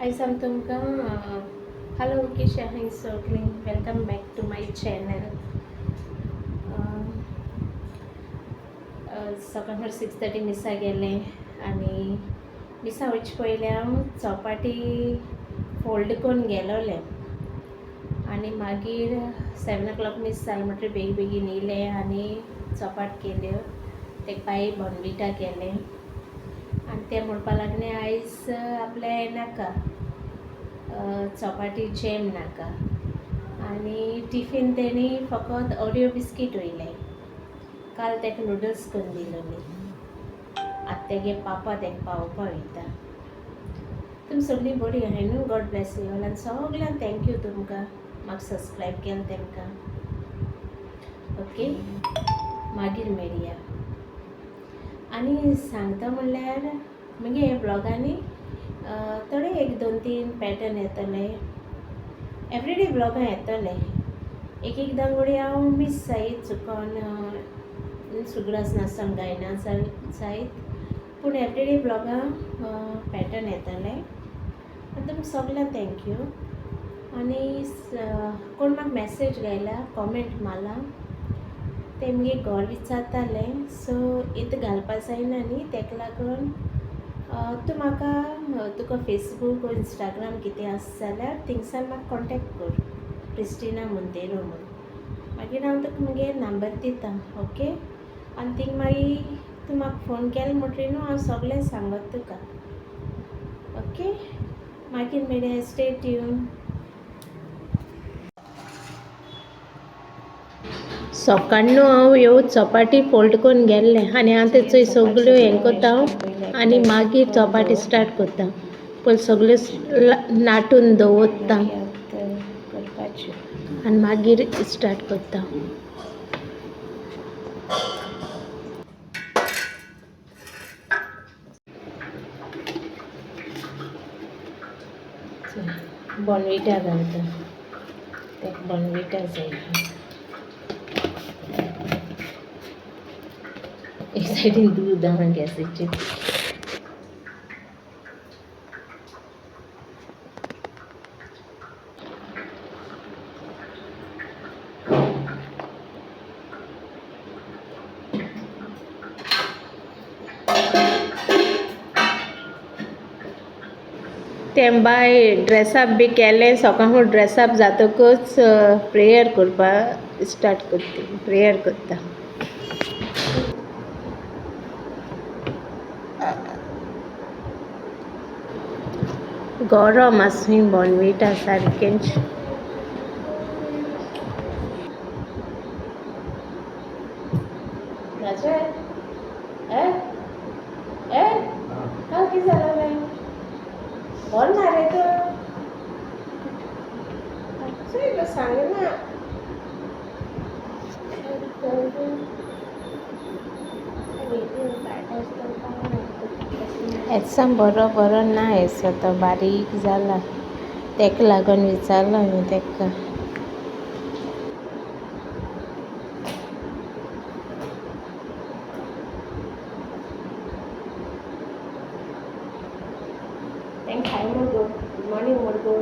हाय सांग तुमकां हॅलो कशी आहाय सगळीं welcome back to my channel. सकाळ 6:30 मिसा गेले आनी मिसा वयचे पयलीं हांव चपाटी फोल्ड करून गेलोलें आनी मागीर 7 o'clock मिस जालें म्हणटकीर बेगीन येयलें आनी चपाट केल्यो ते पाय बॉर्नविटा केलें आनी ते म्हणपा लागलें आयज आपलें हें नाका चपाटी जॅम नाका आनी टिफीन तेणी फकत ओरियो बिस्कीट वयलें. काल तेका नुडल्स करून दिलोली. आतां तेगे पापा तेका पावोवपा वयता. तुमी सगळीं बरीं आहाय न्हू. गॉड ब्लेस यू ऑल आनी सगळ्यांक थँक्यू तुमकां म्हाका सब्सक्रायब केलें तेमकां. ओके मागीर मेळया. आनी सांगता म्हणल्यार मगे हे ब्लॉगांनी थोडे 1-2-3 पॅटर्न येतले. एवरीडे ब्लॉगां येतले. एकदां घडये हांव मिस जायत चुकोन सुगडास नासतना गायना जायत पूण एवरीडे ब्लॉगां पॅटर्न येतले. आनी तुमकां सगळ्यांक थँक्यू. आनी कोण म्हाका मॅसेज घायला कॉमेंट मारला ते मगे घोर विचारताले सो इतू घालपा जायना न्ही तेका लागून तूं म्हाका तुका फेसबूक वा इंस्टाग्राम कितें आसा जाल्यार थिंगसान म्हाका कॉन्टेक्ट कर क्रिस्टिना मोंतेरो म्हूण. मागीर हांव तुका मगे नंबर दितां. ओके आनी थिंग मागीर तूं म्हाका फोन केलो म्हणटरी न्हू हांव सगळें सांगत तुका. ओके मागीर मेळया. Stay tune. सकाळीं हांव ह्यो चपाटी फोल्ड करून गेल्लें आनी हांव तेचो सगळ्यो हें कोत्ता आनी मागीर चपाटी स्टार्ट कोत्ता. पयलीं सगळ्यो लाटून दवरता आनी मागीर स्टार्ट कोत्ता. बॉर्नविटा घालता. तेका बॉर्नविटा जाय. एक सायडीन दूद आहा गॅसीचेर. तें बाय ड्रेसअप बी केलें. सकाळ ड्रेसअप जातकच प्रेयर करपा स्टार्ट करता. प्रेयर करता. गरम आसूं बॉर्नविटा सारकेंच. काल कितें जालें बरो ना रे तो सांगना. एसा बरो ना एसो तो बारीक जाला तेका लागून विचारलो हांवें तेका. तेंक हाय म्हूण गो. गुड मॉर्निंग म्हूण गो.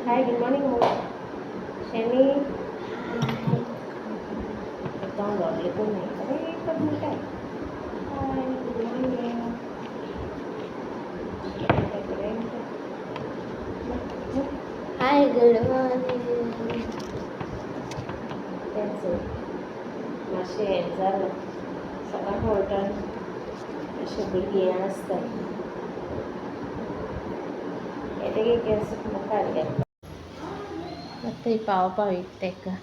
हाय गुड मॉर्निंग म्हूण. शेनी तोंड व्हडलें करून अरे एक minute. Hi good morning. Hi good morning. तेंच मातशें हें जालें सकाळ उठोन अशें भुरगीं हें आसता तेगे केस मुखार घेता. आतां पावपा वयता तेका.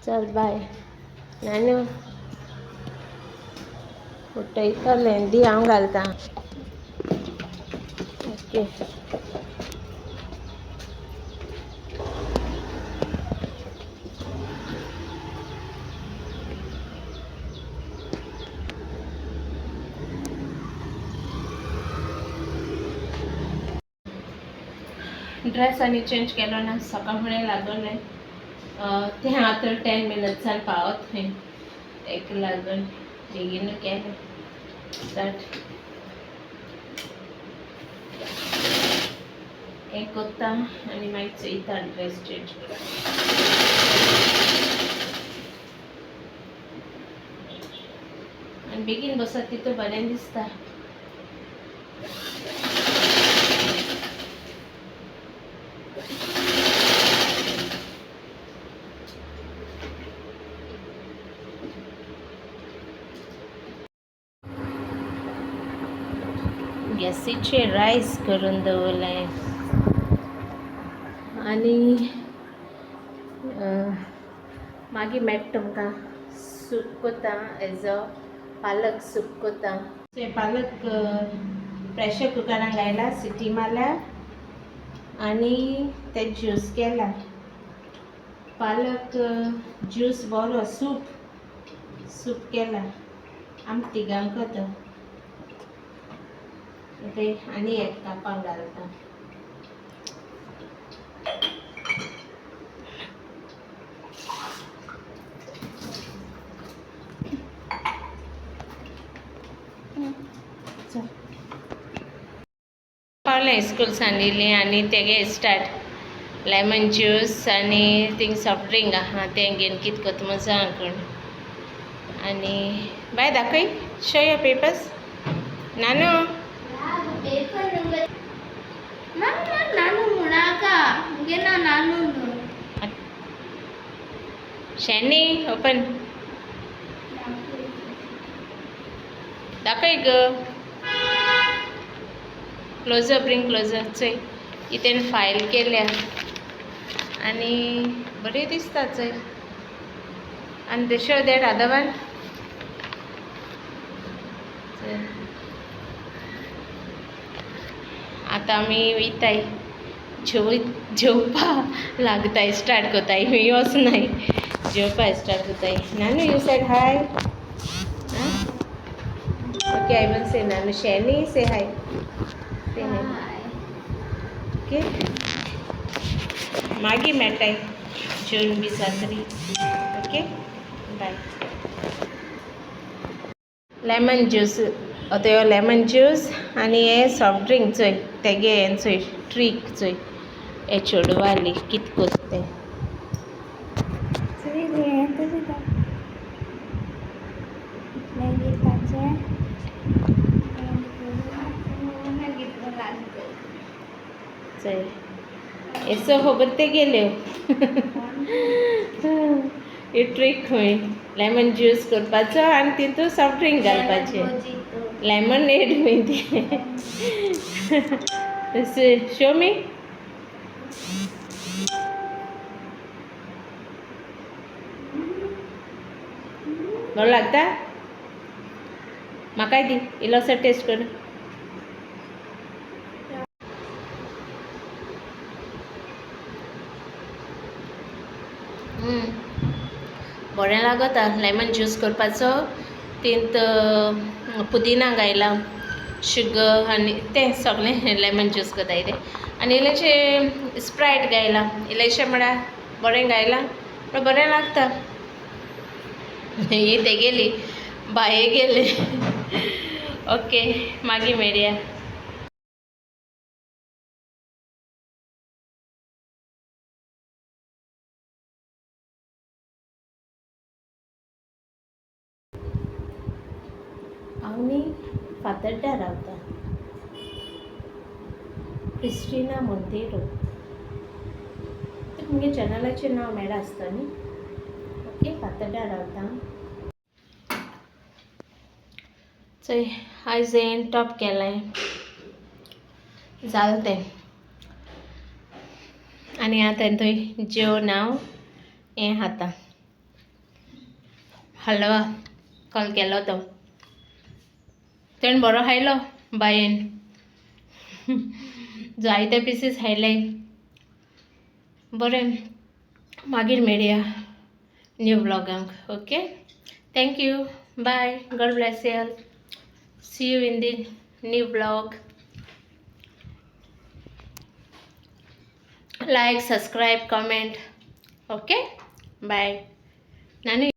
चल बाय नानू. उठयतलें दी हांव घालतां. ओके ड्रेस आनी चेंज केलो ना. सकाळ फुडें लागोलें तें आतां 10 minutes पावत खंय तेका लागून बेगीन केलें स्टार्ट हें कोत्ता आनी मागीर चोयता ड्रेस चेंज आनी बेगीन बसत तितून बरें दिसता. गॅसीचेर रायस करून दवरलें आनी मागीर मेळटा तुमकां सूप कोत्ता एजो पालक सूप कोत्ता. पालक प्रेशर कुकरान घायला सिटी मारल्या आनी ते ज्यूस केला पालक ज्यूस बरो सूप केला आम तिगांक कोता ते आनी एक कापाक घालता. पावलें स्कूल सांडिल्लीं आनी तेगे स्टार्ट लेमन ज्यूस आनी थिंग सॉफ्ट ड्रिंक आहा तें घेवन कितें कोत्ता म्हूण सांग कोण आनी बाय दाखय शो योर पेपर्स नानू शेनी ओपन दाखय ग क्लोजर ब्रिंग क्लोजर चोय इतेन फायल केल्या आनी बरें दिसता चोय आनी दे शो दॅट अदर वन आतां आमी वयताय जेवपा लागताय स्टार्ट कोताय मी वचनाय जेवपा स्टार्ट कोताय. नानू you said hi okay I will say नानू शेनी से हाय ओके मागीर मेळटाय June 20 okay bye. Lemon juice आतां ह्यो लेमन ज्यूस आनी हे सॉफ्ट ड्रिंक चोय तेगे हें चोय ट्रीक चोय हे चेडवाली कितें कोत्ता तें चोय एसो खबर ते गेल्यो ही ट्रीक खंय लेमन ज्यूस करपाचो आनी तितून सॉफ्ट ड्रिंक घालपाचें लेमनेड खंय ते शो मी बरो लागता म्हाकाय दी इल्लोसो टेस्ट कर. बरें लागता लेमन ज्यूस करपाचो तिंत पुदिना घायला शुगर आनी तें सगळें लेमन ज्यूस कोताय तें आनी इल्लेशें स्प्रायट घायला इल्लेशें म्हळ्यार बरें घायला पूण बरें लागता. ही तेगेली बाये गेले ओके मागीर मेळया. हांव न्ही फातर्ड्या रावता क्रिस्टिना मोंतेरो तुमगे चॅनलाचें नांव मेळ्ळा आसता न्ही ओके फातर्ड्या रावता. चोय आयज हांवें टॉप केलें जालें तें आनी आतां थंय जेवण हांव हें खाता हलवा कॉल केलो तो तेणें बरो खायलो बायेन जायते पिसीस खायले बरें. मागीर मेळया न्यू ब्लॉगांक okay thank you bye God bless you all see you in the new blog. Like, subscribe, comment. Okay? Bye. Nanu.